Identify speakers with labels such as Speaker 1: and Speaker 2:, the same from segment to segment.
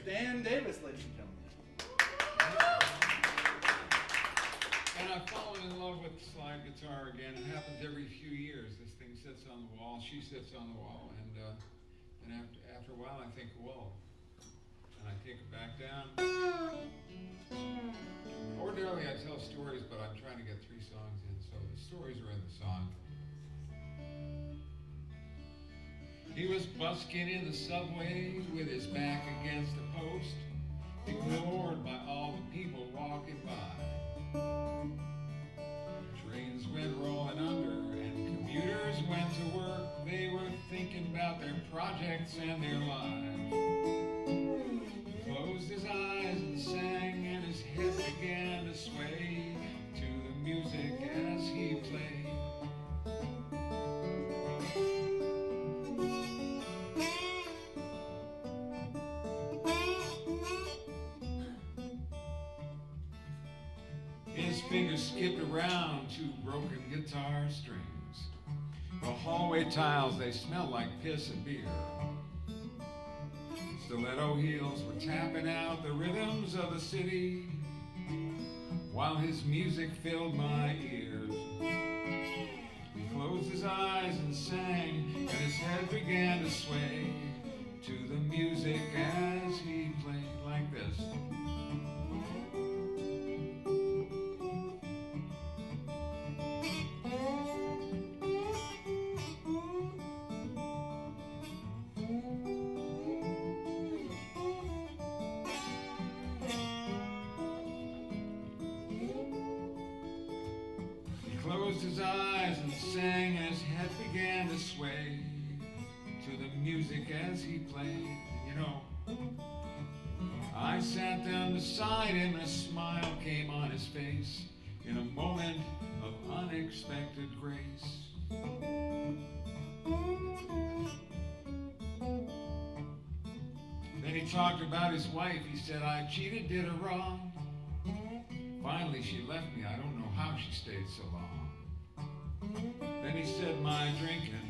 Speaker 1: Dan Davis, ladies and gentlemen.
Speaker 2: And I've fallen in love with slide guitar again. It happens every few years. This thing sits on the wall, she sits on the wall, and after a while I think, whoa. And I take it back down. Ordinarily I tell stories, but I'm trying to get 3 songs in, so the stories are in the song. He was busking in the subway with his back against the post, ignored by all the people walking by. Trains went rolling under and commuters went to work. They were thinking about their projects and their lives. He closed his eyes and sang, and his head began to sway to the music as he played. His fingers skipped around 2 broken guitar strings. The hallway tiles, they smelled like piss and beer. Stiletto heels were tapping out the rhythms of the city, while his music filled my ears. He closed his eyes and sang, and his head began to sway to the music as he played like this. Closed his eyes and sang, and his head began to sway to the music as he played. You know, I sat down beside him and a smile came on his face in a moment of unexpected grace. Then he talked about his wife. He said, I cheated, did her wrong. Finally, she left me. I don't know how she stayed so long. Then he said, my drinking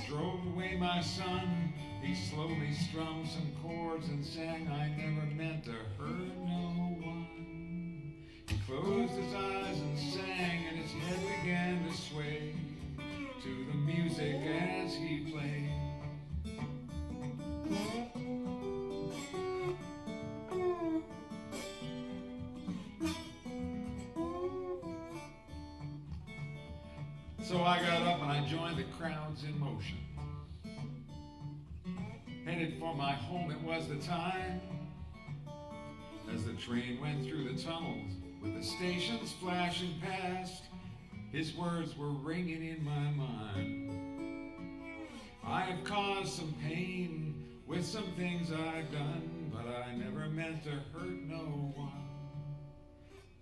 Speaker 2: drove away my son. He slowly strummed some chords and sang, I never meant to hurt no one. He closed his eyes and sang, and his head began to sway to the music as he played. So I got up and I joined the crowds in motion. Headed for my home, it was the time. As the train went through the tunnels, with the stations flashing past, his words were ringing in my mind. I have caused some pain with some things I've done, but I never meant to hurt no one.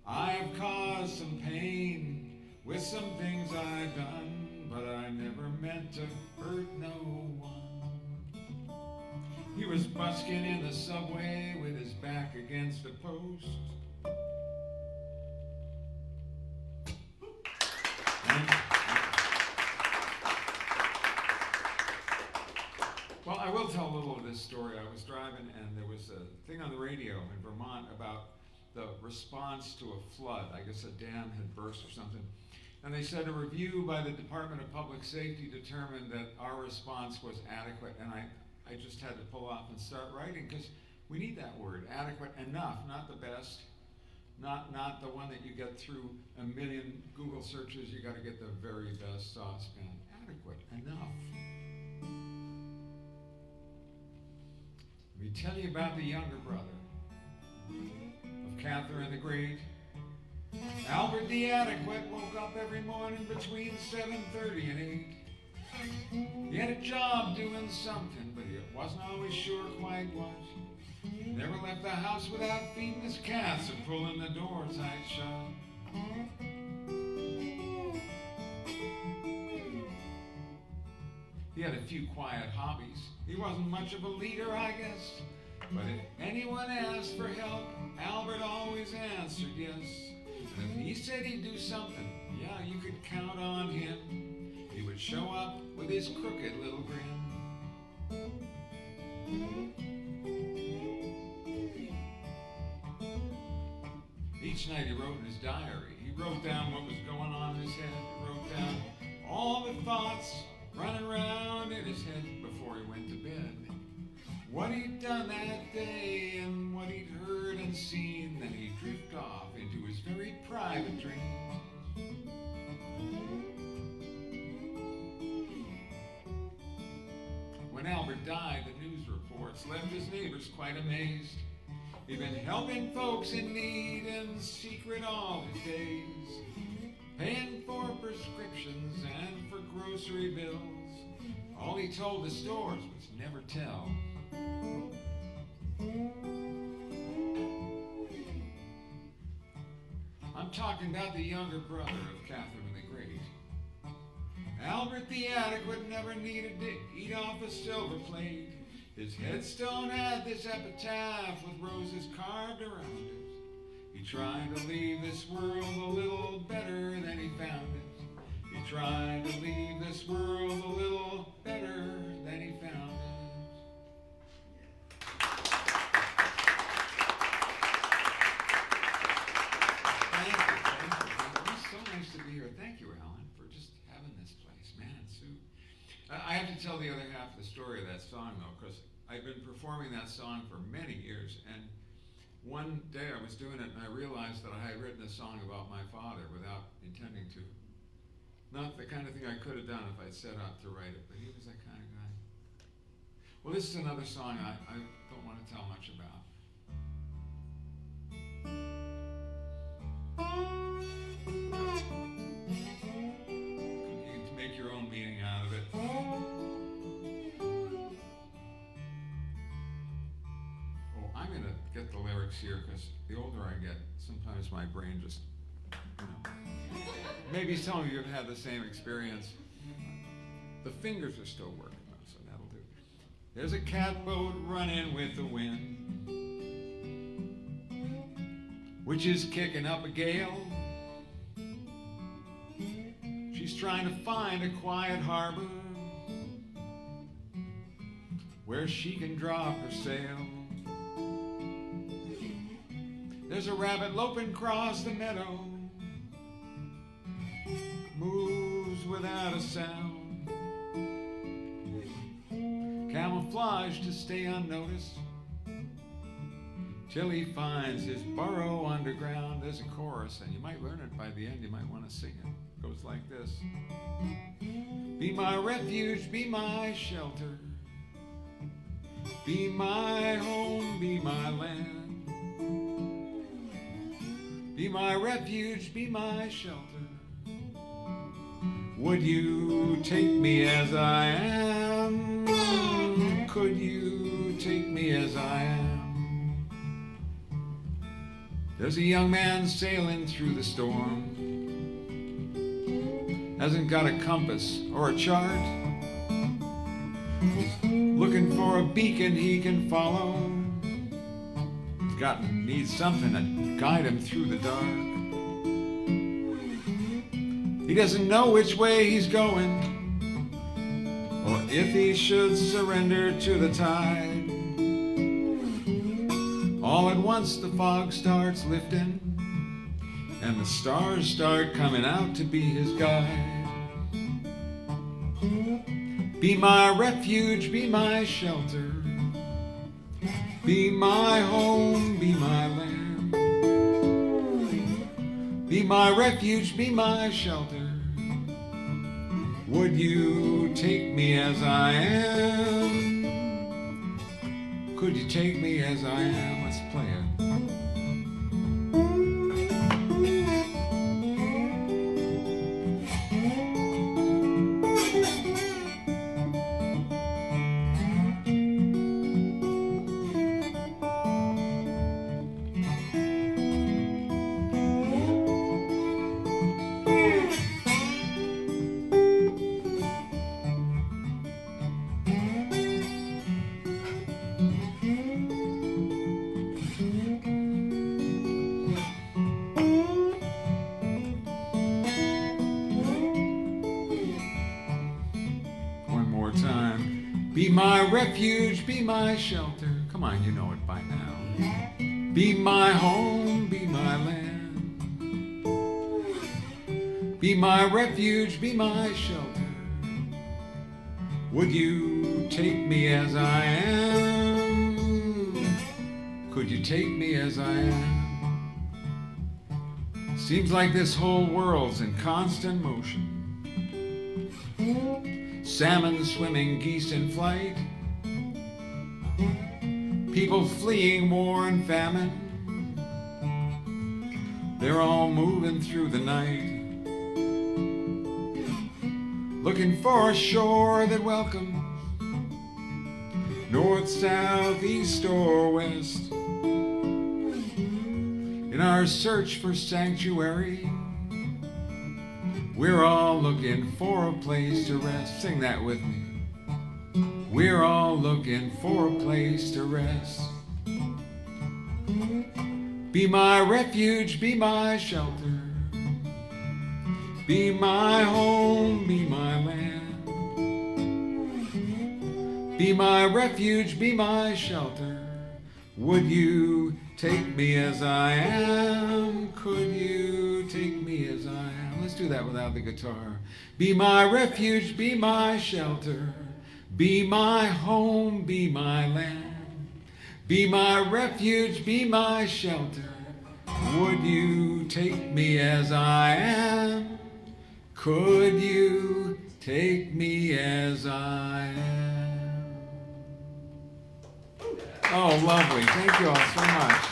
Speaker 2: I have caused some pain with some things I've done, but I never meant to hurt no one. He was busking in the subway with his back against a post. Well, I will tell a little of this story. I was driving and there was a thing on the radio in Vermont about the response to a flood. I guess a dam had burst or something. And they said a review by the Department of Public Safety determined that our response was adequate. And I just had to pull off and start writing because we need that word, adequate, enough, not the best, not the one that you get through a million Google searches. You got to get the very best saucepan. Adequate, enough. Let me tell you about the younger brother of Catherine the Great. Albert the Adequate woke up every morning between 7:30 and 8. He had a job doing something, but he wasn't always sure quite what. He never left the house without feeding his cats or pulling the door tight shut. He had a few quiet hobbies. He wasn't much of a leader, I guess. But if anyone asked for help, Albert always answered yes. And if he said he'd do something, yeah, you could count on him. He would show up with his crooked little grin. night he wrote in his diary. He wrote down what was going on in his head. He wrote down all the thoughts running around in his head before he went to bed. What he'd done that day and what he'd heard and seen, then he'd drift off into his very private dreams. When Albert died, the news reports left his neighbors quite amazed. He'd been helping folks in need in secret all his days, paying for prescriptions and for grocery bills. All he told the stores was never tell. I'm talking about the younger brother of Catherine the Great. Albert the Adequate never needed to eat off a silver plate. His headstone had this epitaph with roses carved around it. He tried to leave this world a little better than he found it. He tried to leave this world a little better than he found it. Thank you. It's so nice to be here. Thank you, Alan, for just having this place. Man, Sue. I have to tell the other half of the story of that song, though, because I've been performing that song for many years, and one day I was doing it and I realized that I had written a song about my father without intending to. Not the kind of thing I could have done if I'd set out to write it, but he was that kind of guy. Well, this is another song I don't want to tell much about. You can make your own meaning out of it. I'm going to get the lyrics here because the older I get, sometimes my brain just, maybe some of you have had the same experience. The fingers are still working though, so that'll do. There's a catboat running with the wind, which is kicking up a gale. She's trying to find a quiet harbor where she can drop her sail. There's a rabbit loping across the meadow, moves without a sound, camouflaged to stay unnoticed, till he finds his burrow underground. There's a chorus, and you might learn it by the end. You might want to sing it. It goes like this. Be my refuge, be my shelter, be my home, be my land. Be my refuge, be my shelter. Would you take me as I am? Could you take me as I am? There's a young man sailing through the storm, hasn't got a compass or a chart. He's looking for a beacon he can follow. Needs something to guide him through the dark. He doesn't know which way he's going, or if he should surrender to the tide. All at once the fog starts lifting, and the stars start coming out to be his guide. Be my refuge, be my shelter, be my home, be my land. Be my refuge, be my shelter. Would you take me as I am? Could you take me as I am? Let's play it. Be my refuge, be my shelter. Come on, you know it by now. Be my home, be my land. Be my refuge, be my shelter. Would you take me as I am? Could you take me as I am? Seems like this whole world's in constant motion. Salmon swimming, geese in flight. People fleeing war and famine. They're all moving through the night, looking for a shore that welcomes, north, south, east, or west. In our search for sanctuary, we're all looking for a place to rest. Sing that with me. We're all looking for a place to rest. Be my refuge, be my shelter. Be my home, be my land. Be my refuge, be my shelter. Would you take me as I am? Could you take me as I am? Let's do that without the guitar. Be my refuge, be my shelter. Be my home, be my land. Be my refuge, be my shelter. Would you take me as I am? Could you take me as I am? Oh, lovely. Thank you all so much.